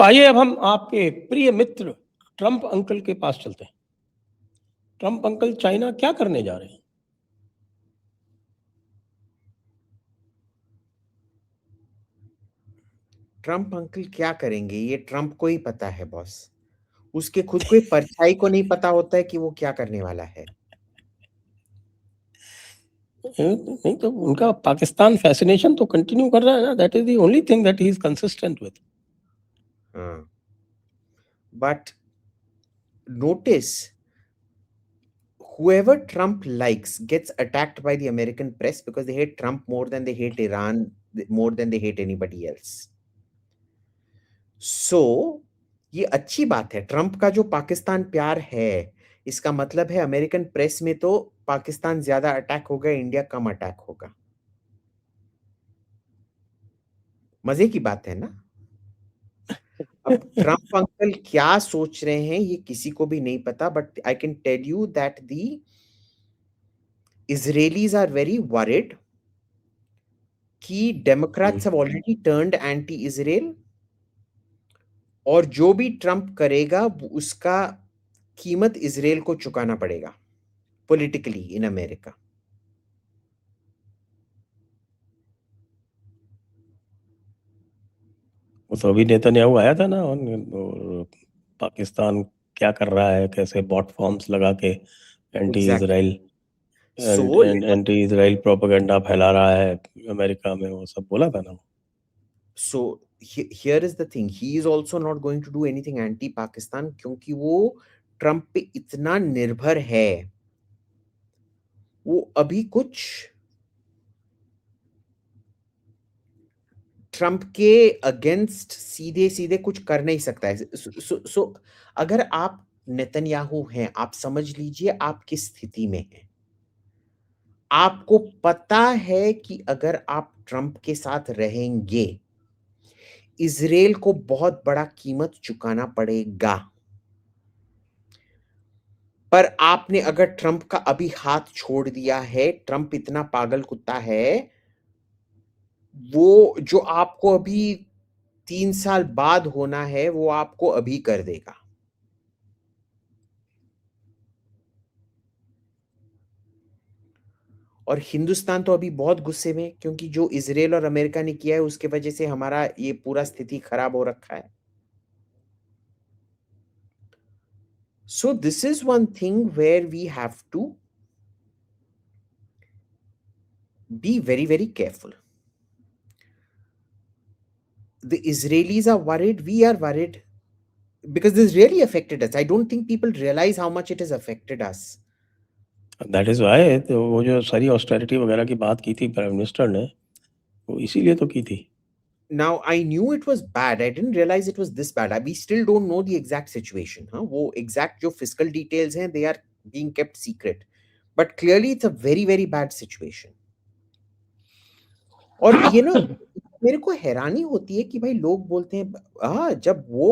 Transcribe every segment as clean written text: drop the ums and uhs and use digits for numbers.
तो आइए अब हम आपके प्रिय मित्र ट्रंप अंकल के पास चलते हैं। ट्रंप अंकल चाइना क्या करने जा रहे हैं? ट्रंप अंकल क्या करेंगे ये ट्रंप को ही पता है बॉस। उसके खुद को परछाई को नहीं पता होता है कि वो क्या करने वाला है। नहीं तो उनका पाकिस्तान फैसिनेशन तो कंटिन्यू कर रहा है ना। That is the only thing that he is consistent with. हाँ, but notice whoever Trump likes gets attacked by the American press because they hate Trump more than they hate Iran, more than they hate anybody else. So, ये अच्छी बात है। Trump का जो पाकिस्तान प्यार है, इसका मतलब है अमेरिकन प्रेस में तो पाकिस्तान ज्यादा अटैक होगा, इंडिया कम अटैक होगा। मजे की बात है ना। अब ट्रंप अंकल क्या सोच रहे हैं ये किसी को भी नहीं पता, but I can tell you that the Israelis are very worried कि Democrats have already turned anti Israel और जो भी ट्रंप करेगा उसका कीमत इजराइल को चुकाना पड़ेगा पॉलिटिकली इन अमेरिका। वो तो अभी नेतन्याहू आया था ना, और पाकिस्तान क्या कर रहा है, कैसे बॉट फॉर्म्स लगा के anti exactly. Israel so anti Israel propaganda फैला रहा है अमेरिका में, वो सब बोला था ना। So here is the thing, he is also not going to do anything anti Pakistan क्योंकि वो ट्रंप पे इतना निर्भर है। वो अभी कुछ ट्रंप के अगेंस्ट सीधे सीधे कुछ कर नहीं सकता है। सो अगर आप नेतन्याहू हैं, आप समझ लीजिए आप किस स्थिति में हैं। आपको पता है कि अगर आप ट्रंप के साथ रहेंगे, इजराइल को बहुत बड़ा कीमत चुकाना पड़ेगा। पर आपने अगर ट्रंप का अभी हाथ छोड़ दिया है, ट्रंप इतना पागल कुत्ता है, वो जो आपको अभी 3 साल बाद होना है वो आपको अभी कर देगा। और हिंदुस्तान तो अभी बहुत गुस्से में, क्योंकि जो इजराइल और अमेरिका ने किया है उसके वजह से हमारा ये पूरा स्थिति खराब हो रखा है। So this is one thing where we have to be very very careful. The Israelis are worried, we are worried because this really affected us. I don't think people realize how much it has affected us. That is why तो वो जो सारी austerity वगैरह की बात की थी prime minister ने, वो इसीलिए तो की थी। Now I knew it was bad, I didn't realize it was this bad. We still don't know the exact situation, huh? वो exact जो fiscal details हैं, they are being kept secret, but clearly it's a very very bad situation. और ये ना मेरे को हैरानी होती है कि भाई लोग बोलते हैं हाँ जब वो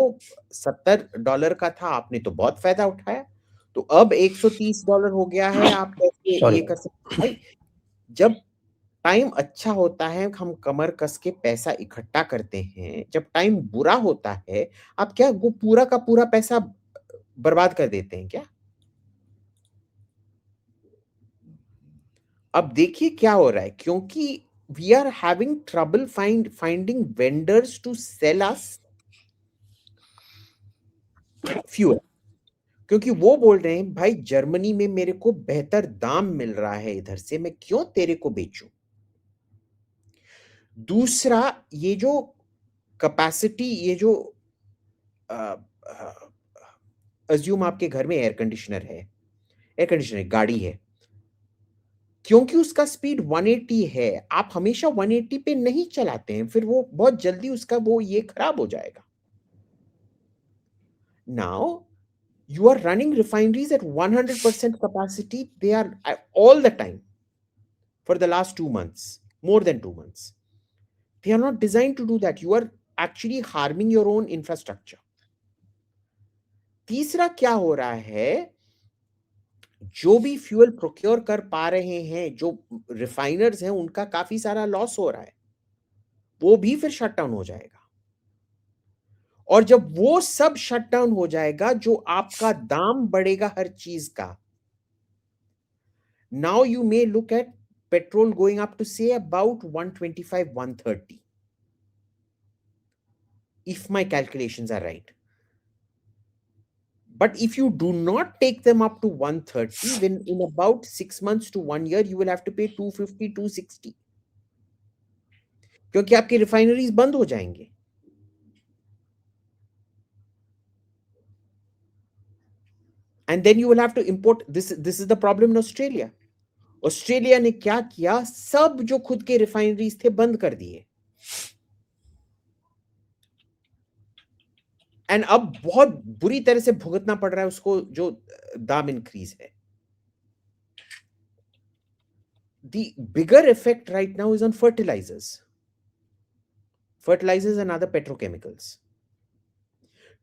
$70 का था आपने तो बहुत फायदा उठाया, तो अब $130 हो गया है, आप कैसे सॉरी। ये कर सकते भाई। जब टाइम अच्छा होता है हम कमर कस के पैसा इकट्ठा करते हैं, जब टाइम बुरा होता है आप क्या वो पूरा का पूरा पैसा बर्बाद कर देते हैं क्या। अब देखिए क्या हो रहा है, क्योंकि we are having trouble finding vendors to sell us fuel, क्योंकि वो बोल रहे हैं भाई जर्मनी में मेरे को बेहतर दाम मिल रहा है इधर से, मैं क्यों तेरे को बेचूं। दूसरा ये जो कैपेसिटी, ये जो अज्यूम आपके घर में एयर कंडीशनर है, एयर कंडीशनर गाड़ी है, क्योंकि उसका स्पीड 180 है, आप हमेशा 180 पे नहीं चलाते हैं, फिर वो बहुत जल्दी उसका वो ये खराब हो जाएगा। Now you are running refineries at 100% capacity, they are all the time for the last 2 months, more than 2 months. They are not designed to do that. You are actually harming your own infrastructure. तीसरा क्या हो रहा है, जो भी fuel procure कर पा रहे हैं, जो रिफाइनर्स हैं, उनका काफी सारा लॉस हो रहा है, वो भी फिर शट डाउन हो जाएगा। और जब वो सब शट डाउन हो जाएगा, जो आपका दाम बढ़ेगा हर चीज का, now you may look at petrol going up to say about 125, 130, if my calculations are right. But if you do not take them up to 130, then in about 6 months to 1 year, you will have to pay 250, 260. क्योंकि आपकी refineries बंद हो जाएंगे. And then you will have to import. This is the problem in Australia. Australia ने क्या किया, सब जो खुद के रिफाइनरीज थे बंद कर दिए. एंड अब बहुत बुरी तरह से भुगतना पड़ रहा है उसको, जो दाम इंक्रीज है. The bigger effect right now is on fertilizers and other petrochemicals.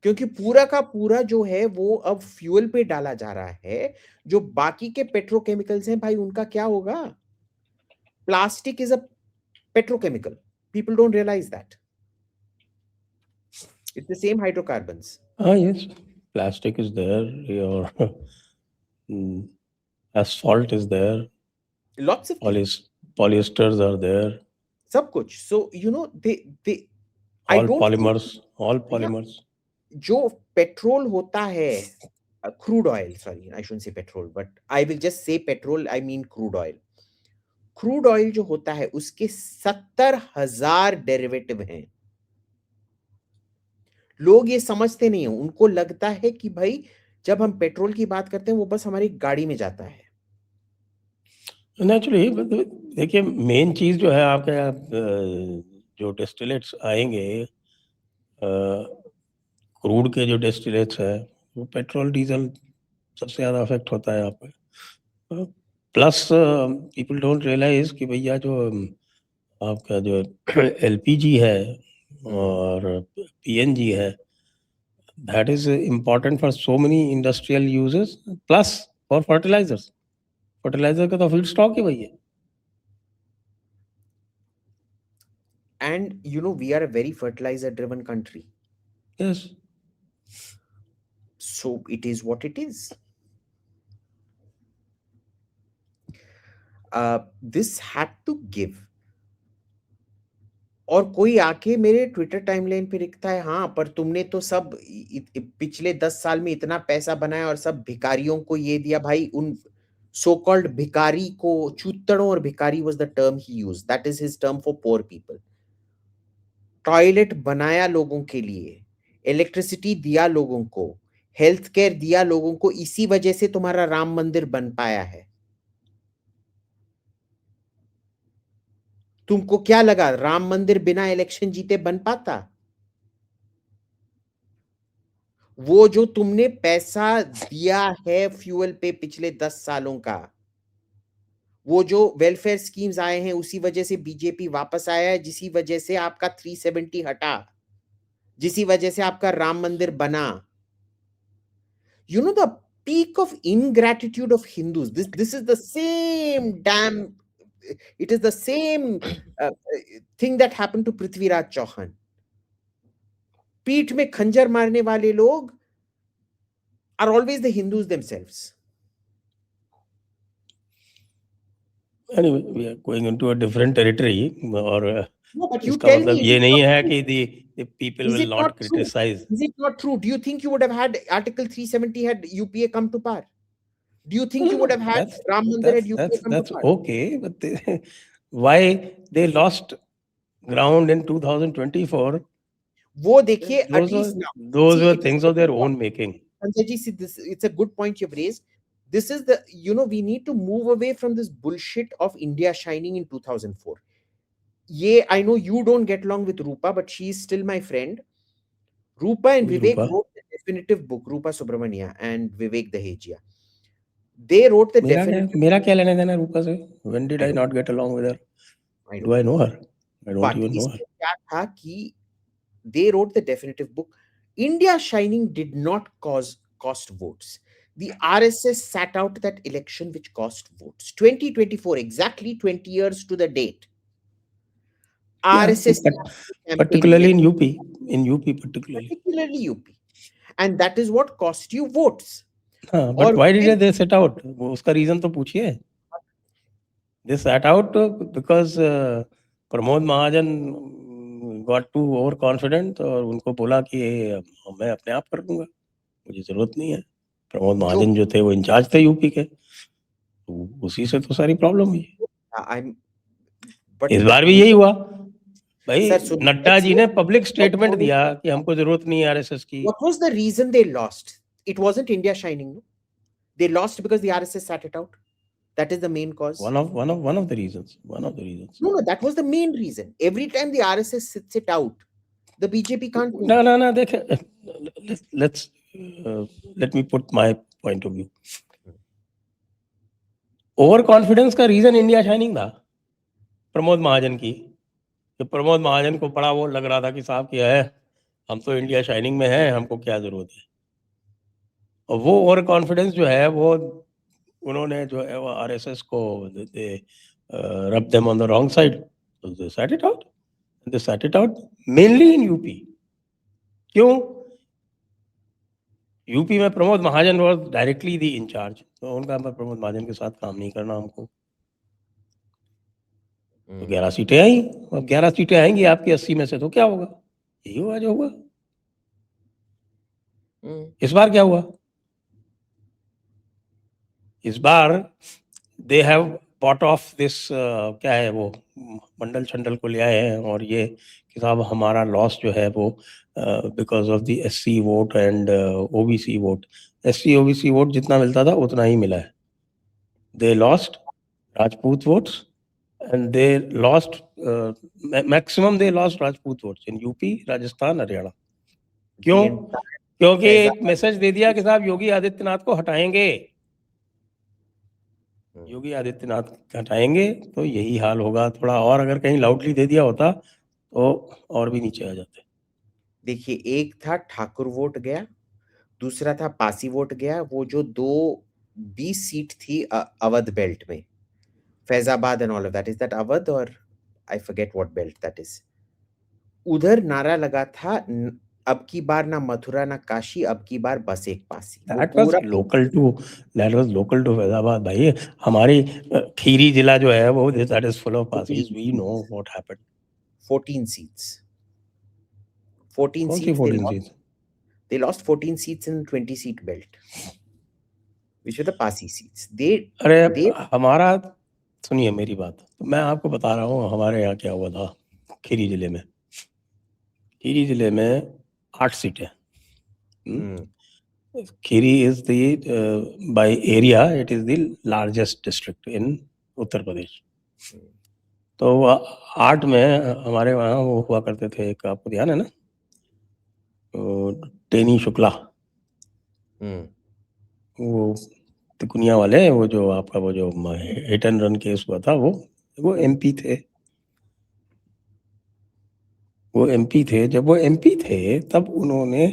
क्योंकि पूरा का पूरा जो है वो अब फ्यूल पे डाला जा रहा है. जो बाकी के पेट्रोकेमिकल्स हैं भाई, उनका क्या होगा? Plastic is a petrochemical. People don't realize that. It's the same hydrocarbons. Yes, plastic is there. Your asphalt is there. Lots of things. Polyesters are there. सब कुछ. So you know they I All don't polymers. think, All polymers. जो petrol होता है, crude oil, sorry, I shouldn't say petrol, but I will just say petrol, I mean crude oil. Crude oil जो होता है उसके 70,000 derivative हैं. लोग ये समझते नहीं है. उनको लगता है कि भाई जब हम पेट्रोल की बात करते हैं वो बस हमारी गाड़ी में जाता है. नेचुरली देखिए, मेन चीज जो है आपके जो डिस्टिलेट्स आएंगे, क्रूड के जो डिस्टिलेट्स है, वो पेट्रोल डीजल सबसे ज़्यादा अफेक्ट होता है यहाँ पे. प्लस पीपल डोंट रियलाइज कि भैया जो आपका जो एलपीजी है और पीएनजी है, that is important for so many industrial uses, plus for fertilisers. Fertiliser का तो फीड स्टॉक ही वही है. And you know, we are a very fertilizer driven country. Yes. So it is what it is. This had to give. और कोई आके मेरे Twitter timeline पे लिखता है, हाँ पर तुमने तो सब पिछले 10 साल में इतना पैसा बनाया और सब भिखारियों को ये दिया. भाई उन सो कॉल्ड भिखारी को, चूतड़ों, और भिखारी was the term he used. That is his term for poor people. Toilet बनाया लोगों के लिए, इलेक्ट्रिसिटी दिया लोगों को, हेल्थ केयर दिया लोगों को. इसी वजह से तुम्हारा राम मंदिर बन पाया है. तुमको क्या लगा राम मंदिर बिना इलेक्शन जीते बन पाता? वो जो तुमने पैसा दिया है फ्यूल पे पिछले 10 सालों का, वो जो वेलफेयर स्कीम्स आए हैं, उसी वजह से बीजेपी वापस आया है, जिसी वजह से आपका 370 हटा, जिसी वजह से आपका राम मंदिर बना. You know the peak of ingratitude of Hindus. This is the same damn. It is the same thing that happened to Prithviraj Chauhan. पीठ में खंजर मारने वाले लोग are always the Hindus themselves. Anyway, we are going into a different territory. और No, but you इसका tell मतलब me, ये नहीं है कि the people is will it not not true? criticize. Is it not true? Do you think you would have had Article 370 had UPA come to power? Do you think you would have had Ram Mandir had UPA come to power? Okay, but why they lost ground in 2024? वो देखिए, at least now. Those were things of their own making. Sanjay ji, see, it's a good point you've raised. This is the, we need to move away from this bullshit of India shining in 2004. I know you don't get along with Rupa, but she's still my friend. Rupa and Vivek wrote the definitive book, Rupa Subramania and Vivek Dahejia. They wrote the definitive. मेरा क्या लेना देना रूपा से? When did I not get along with her? Do I know her? I don't even know her. क्या था कि they wrote the definitive book. India shining did not cost votes. The RSS sat out that election which cost votes. 2024, exactly 20 years to the date. RSS, particularly in UP. in UP particularly. UP, and that is what cost you votes. हाँ, but और why did फिर they set out? वो उसका reason तो पूछिए. They set out because Pramod Mahajan got too overconfident और उनको बोला कि मैं अपने आप कर दूंगा, मुझे जरूरत नहीं है. प्रमोद महाजन जो थे वो इंचार्ज थे यूपी के, तो उसी से तो सारी प्रॉब्लम हुई. इस बार भी यही हुआ भाई. नड्डा जी ने पब्लिक स्टेटमेंट दिया कि हमको जरूरत नहीं है आरएसएस की. What was the reason they lost? It wasn't India shining. No? They lost because the RSS sat it out. That is the main cause. One of the reasons. No, that was the main reason. Every time the RSS sits it out, the BJP can't. No. Let me put my point of view. Over confidence का reason India shining था प्रमोद महाजन की. तो प्रमोद महाजन को बड़ा वो लग रहा था कि साहब क्या है, हम तो इंडिया शाइनिंग में हैं, हमको क्या जरूरत है. और वो ओवर कॉन्फिडेंस जो है वो उन्होंने जो है वो आरएसएस को रब them on the wrong side. They set it out mainly in UP. क्यों? यूपी में Pramod Mahajan was directly the in charge, तो उनका प्रमोद महाजन के साथ काम नहीं करना हमको. तो 11 सीटें आई. अब 11 सीटें आएंगी आपकी 80 में से, तो क्या होगा? यही हुआ जो होगा. इस बार क्या हुआ? इस बार they have bought of this क्या है वो मंडल चंडल को ले आए हैं और ये कि साहब हमारा लॉस जो है वो because of the SC vote and OBC vote. SC OBC vote जितना मिलता था उतना ही मिला है. They lost Rajput votes and they lost maximum they lost Rajput votes in UP, Rajasthan, Haryana. क्यों? क्योंकि एक मैसेज दे दिया कि साहब योगी आदित्यनाथ को हटाएंगे. योगी आदित्यनाथ हटाएंगे तो यही हाल होगा. थोड़ा और अगर कहीं लाउडली दे दिया होता तो और भी नीचे आ जाते. देखिए, एक था ठाकुर वोट गया, दूसरा था पासी वोट गया. वो जो 20 सीट थी अवध बेल्ट में, Faizabad and all of that, is that Awadh और I forget what belt that is. उधर नारा लगा था अब की बार ना मथुरा ना काशी, अब की बार बस एक Pasi. That was local to Faizabad भाई. हमारी खीरी जिला जो है वो that is full of pasis. We know what happened. 14 seats. 14 seats. They lost 14 seats in 20 seat belt, which were the Pasi seats. अरे हमारा सुनिए मेरी बात. तो मैं आपको बता रहा हूँ हमारे यहाँ क्या हुआ था खीरी जिले में. खीरी जिले में 8 सीटें. Kheri is the by area it is the largest district in Uttar Pradesh. तो 8 में हमारे वहाँ वो हुआ करते थे, एक आपको ध्यान है ना, टेनी शुक्ला, वो तिकुनिया वाले, वो जो आपका वो जो हिट एंड रन केस हुआ था, वो एमपी थे. वो एमपी थे. जब वो एमपी थे तब उन्होंने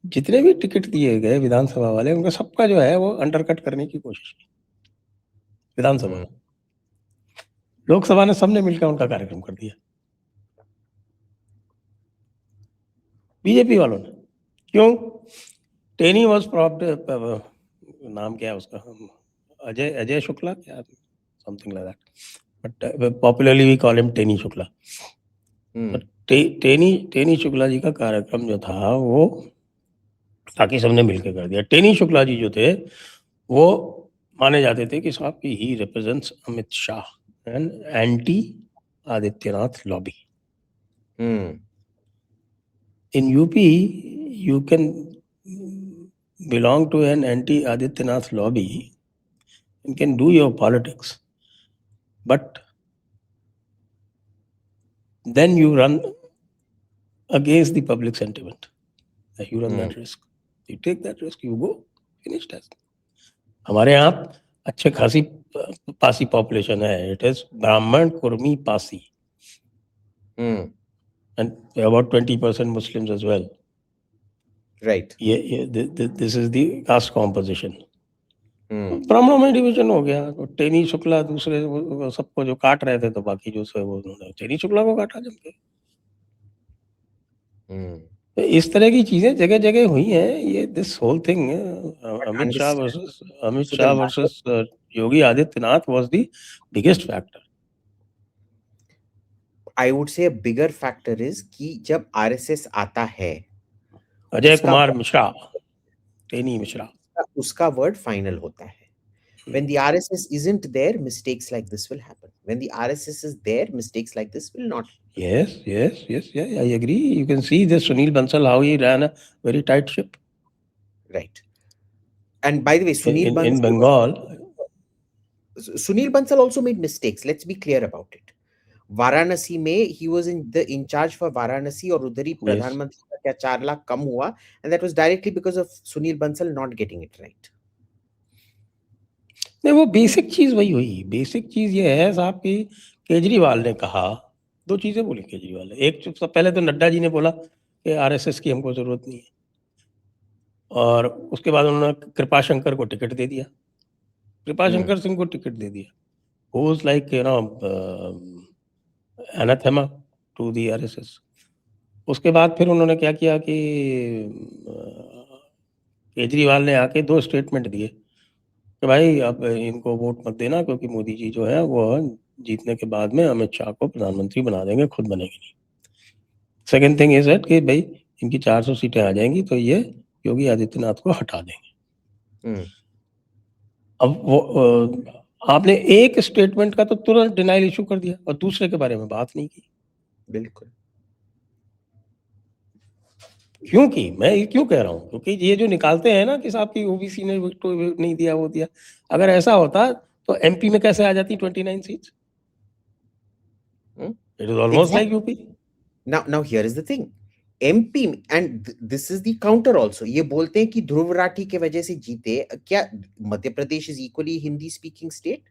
जितने भी टिकट दिए गए विधानसभा वाले, उनका सबका जो है वो अंडरकट करने की कोशिश की. विधानसभा, लोकसभा ने सबने मिलकर उनका कार्यक्रम कर दिया, बीजेपी वालों ने. क्यों? टेनी वाज प्रॉब्ड, नाम क्या है उसका, अजय शुक्ला क्या, something like that, but popularly we call him Teni Shukla. Teni Shukla ji का कार्यक्रम जो था वो बाकी सबने मिलकर कर दिया. टेनी शुक्ला जी जो थे वो माने जाते थे कि साहब की ही represents Amit Shah and anti Adityanath lobby. In UP, you can belong to an anti-Adityanath lobby and can do your politics, but then you run against the public sentiment. You run that risk. You take that risk, you go, finished as. हमारे यहाँ अच्छे खासी Pasi population है. It is Brahman, Kurmi, Pasi. And about 20% Muslims as well. Right. This is the caste composition. ब्राह्मणों में division हो गया. तो टेनी शुक्ला दूसरे सबको जो काट रहे थे, तो बाकी जो है वो उन्होंने टेनी शुक्ला को काटा जम के. तो इस तरह की चीजें जगह जगह हुई हैं। ये this whole thing Amit Shah सुगम, versus Yogi Adityanath was the biggest factor. I would say bigger factor is कि जब आरएसएस आता है अजय उसका कुमार मिश्रा, टेनी मिश्रा, उसका वर्ड फाइनल होता है। When the RSS isn't there, mistakes like this will happen. When the RSS is there, mistakes like this will not. yes, yeah, I agree. You can see this Sunil Bansal, how he ran a very tight ship Right. And by the way, in Bengal. Sunil Bansal also made mistakes. Let's be clear about it. Varanasi में he was in charge for Varanasi और उधर ही Yes. प्रधानमंत्री का क्या 4 लाख कम हुआ, and that was directly because of Sunil Bansal not getting it right. नहीं, वो basic चीज वही हुई। बेसिक चीज ये है साहब कि केजरीवाल ने कहा, दो चीजें बोली केजरीवाल ने। एक, सबसे पहले तो नड्डा जी ने बोला कि आरएसएस की हमको जरूरत नहीं है, और उसके बाद उन्होंने कृपा शंकर को टिकट दे दिया, कृपा शंकर सिंह को टिकट दे दिया, who was like anathema to the RSS. उसके बाद फिर उन्होंने क्या किया कि केजरीवाल ने आके दो स्टेटमेंट दिए कि भाई अब इनको वोट मत देना, क्योंकि मोदी जी जो है वो जीतने के बाद में अमित शाह को प्रधानमंत्री बना देंगे, खुद बनेंगे नहीं। सेकेंड थिंग इज दैट कि भाई इनकी 400 सीटें आ जाएंगी तो ये योगी आदित्यनाथ को हटा देंगे। अब वो आपने एक स्टेटमेंट का तो तुरंत डिनाइल इशू कर दिया और दूसरे के बारे में बात नहीं की। बिल्कुल। क्योंकि मैं ये क्यों कह रहा हूँ, क्योंकि ये जो निकालते हैं ना कि साहब की ओबीसी ने तो नहीं दिया, वो दिया, अगर ऐसा होता तो एमपी में कैसे आ जाती 29 seats? It is almost like UP. Now here is the thing. MP and this is the counter also. ये बोलते हैं कि ध्रुव राठी के वजह से जीते। क्या Madhya Pradesh is equally Hindi speaking state?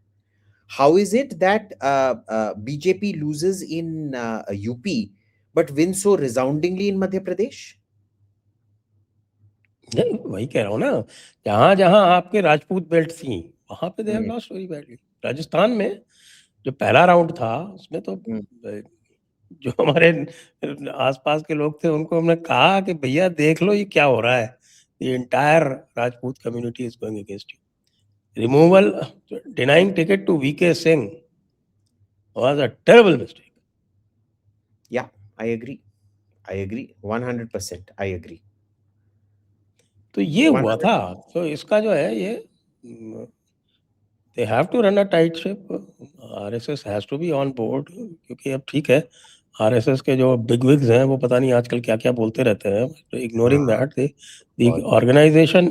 How is it that BJP loses in UP but wins so resoundingly in Madhya Pradesh? नहीं, वही कह रहा हूँ ना, जहां जहां आपके राजपूत बेल्ट थी वहां पे they have lost very badly. Rajasthan में जो पहला राउंड था उसमें तो जो हमारे आसपास के लोग थे उनको हमने कहा कि भैया देख लो ये क्या हो रहा है, the entire Rajput community is going against you. Removal, denying ticket to VK Singh was a terrible mistake. Yeah, I agree 100%. I agree। तो ये हुआ था। तो इसका जो है ये they have to run a tight ship. RSS has to be on board, क्योंकि अब ठीक है आरएसएस के जो बिग विग्स हैं वो पता नहीं आजकल क्या क्या बोलते रहते हैं। Ignoring that, the organisation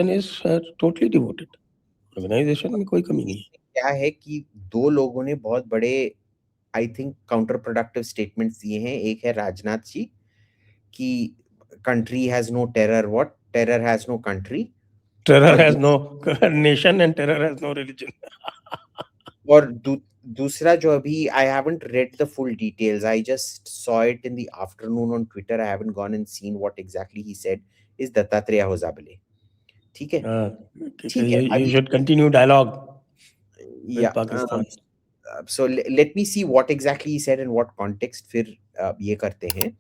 is totally devoted. Organisation में कोई कमी नहीं है। क्या है कि दो लोगों ने बहुत बड़े I think counter productive statements दिए हैं। एक है राजनाथ जी कि country has no terror, what terror has no country, terror has no nation and terror has no religion. और दूसरा जो अभी I haven't read the full details, I just saw it in the afternoon on Twitter, I haven't gone and seen what exactly he said, is Dattatreya Hosabale. ठीक है, ठीक है, you should continue dialogue with yeah, Pakistan. so let me see what exactly he said in what context, फिर ये करते हैं।